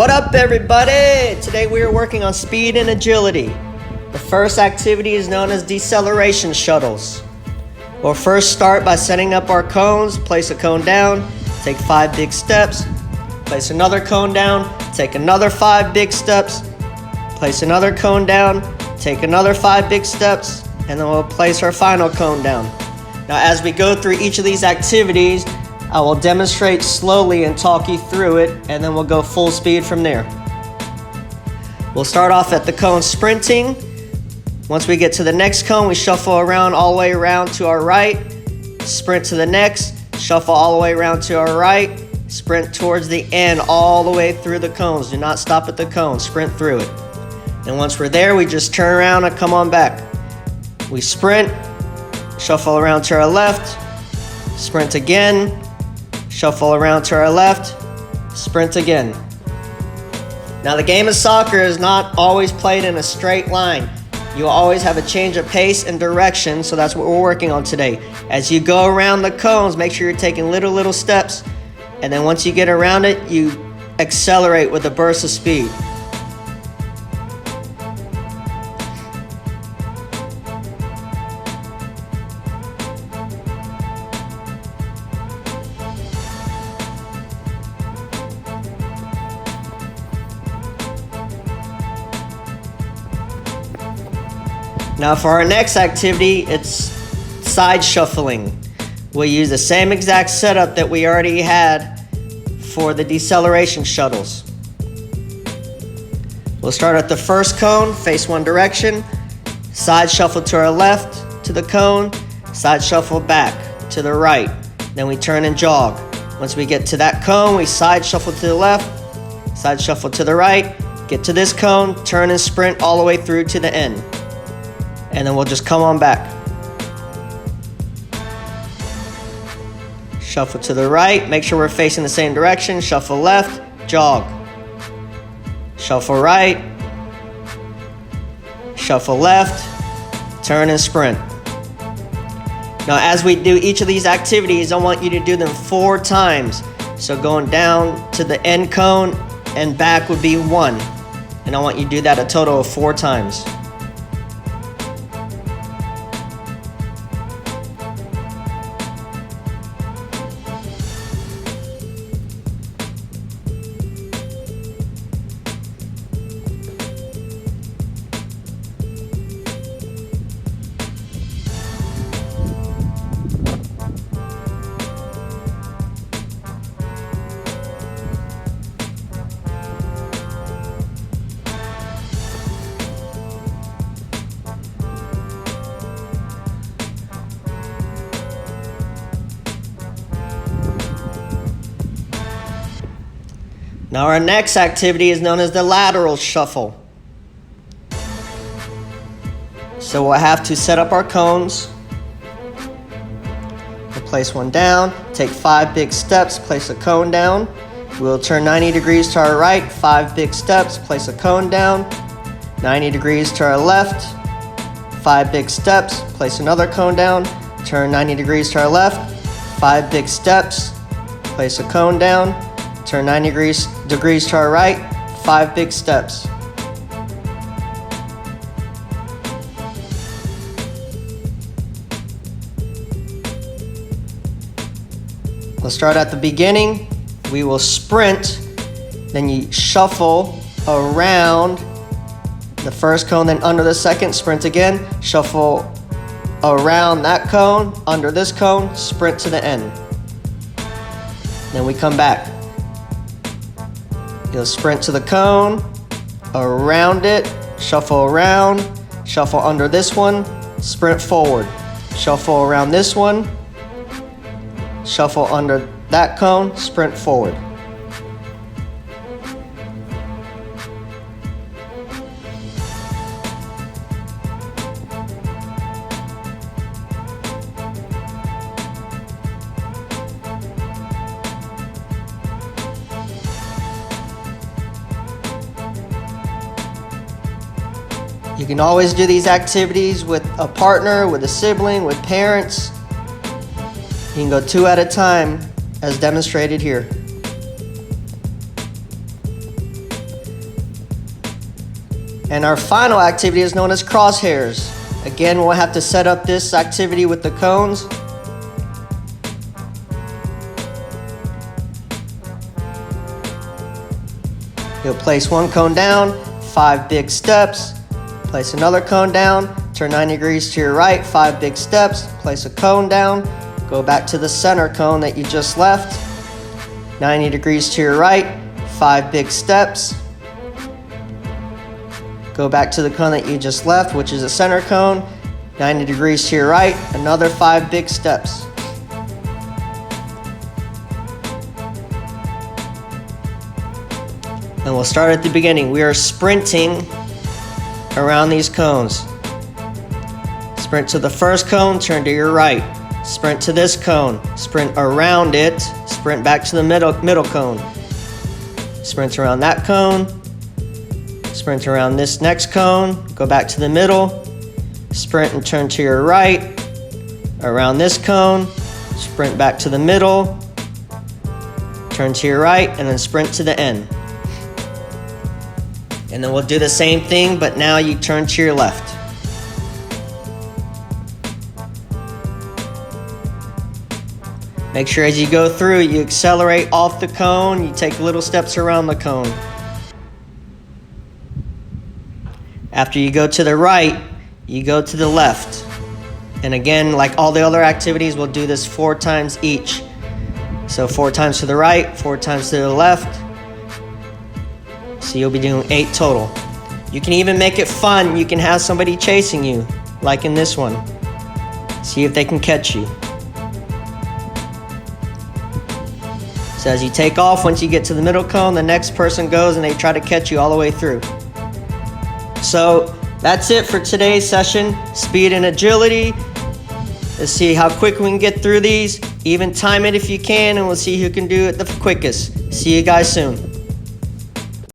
What up, everybody? Today we are working on speed and agility. The first activity is known as deceleration shuttles. We'll first start by setting up our cones. Place a cone down, take 5 big steps. Place another cone down, take another 5 big steps. Place another cone down, take another 5 big steps, and then we'll place our final cone down. Now, as we go through each of these activities, I will demonstrate slowly and talk you through it, and then we'll go full speed from there. We'll start off at the cone sprinting. Once we get to the next cone, we shuffle around all the way around to our right, sprint to the next, shuffle all the way around to our right, sprint towards the end all the way through the cones. Do not stop at the cone, sprint through it. And once we're there, we just turn around and come on back. We sprint, shuffle around to our left, sprint again, shuffle around to our left, sprint again. Now, the game of soccer is not always played in a straight line. You always have a change of pace and direction, so that's what we're working on today. As you go around the cones, make sure you're taking little steps, and then once you get around it, you accelerate with a burst of speed. Now for our next activity, it's side shuffling. We'll use the same exact setup that we already had for the deceleration shuttles. We'll start at the first cone, face one direction, side shuffle to our left to the cone, side shuffle back to the right. Then we turn and jog. Once we get to that cone, we side shuffle to the left, side shuffle to the right, get to this cone, turn and sprint all the way through to the end. And then we'll just come on back. Shuffle to the right, make sure we're facing the same direction, shuffle left, jog. Shuffle right, shuffle left, turn and sprint. Now, as we do each of these activities, I want you to do them 4 times. So going down to the end cone and back would be 1. And I want you to do that a total of 4 times. Now our next activity is known as the lateral shuffle. So we'll have to set up our cones. We'll place one down, take 5 big steps, place a cone down. We'll turn 90 degrees to our right, 5 big steps, place a cone down. 90 degrees to our left, 5 big steps, place another cone down. Turn 90 degrees to our left, 5 big steps, place a cone down. Turn 90 degrees to our right, 5 big steps. Let's start at the beginning. We will sprint, then you shuffle around the first cone, then under the second, sprint again, shuffle around that cone, under this cone, sprint to the end. Then we come back. You'll sprint to the cone, around it, shuffle around, shuffle under this one, sprint forward. Shuffle around this one, shuffle under that cone, sprint forward. You can always do these activities with a partner, with a sibling, with parents. You can go 2 at a time as demonstrated here. And our final activity is known as crosshairs. Again, we'll have to set up this activity with the cones. You'll place one cone down, 5 big steps, place another cone down, turn 90 degrees to your right, 5 big steps, place a cone down, go back to the center cone that you just left, 90 degrees to your right, 5 big steps, go back to the cone that you just left, which is a center cone, 90 degrees to your right, another 5 big steps. And we'll start at the beginning. We are sprinting around these cones. Sprint to the first cone, turn to your right. Sprint to this cone, sprint around it, sprint back to the middle cone. Sprint around that cone, sprint around this next cone, go back to the middle, sprint and turn to your right, around this cone, sprint back to the middle, turn to your right, and then sprint to the end. And then we'll do the same thing, but now you turn to your left. Make sure as you go through, you accelerate off the cone, you take little steps around the cone. After you go to the right, you go to the left. And again, like all the other activities, we'll do this 4 times each. So 4 times to the right, 4 times to the left. So you'll be doing 8 total. You can even make it fun. You can have somebody chasing you, like in this one. See if they can catch you. So as you take off, once you get to the middle cone, the next person goes and they try to catch you all the way through. So that's it for today's session. Speed and agility. Let's see how quick we can get through these. Even time it if you can, and we'll see who can do it the quickest. See you guys soon.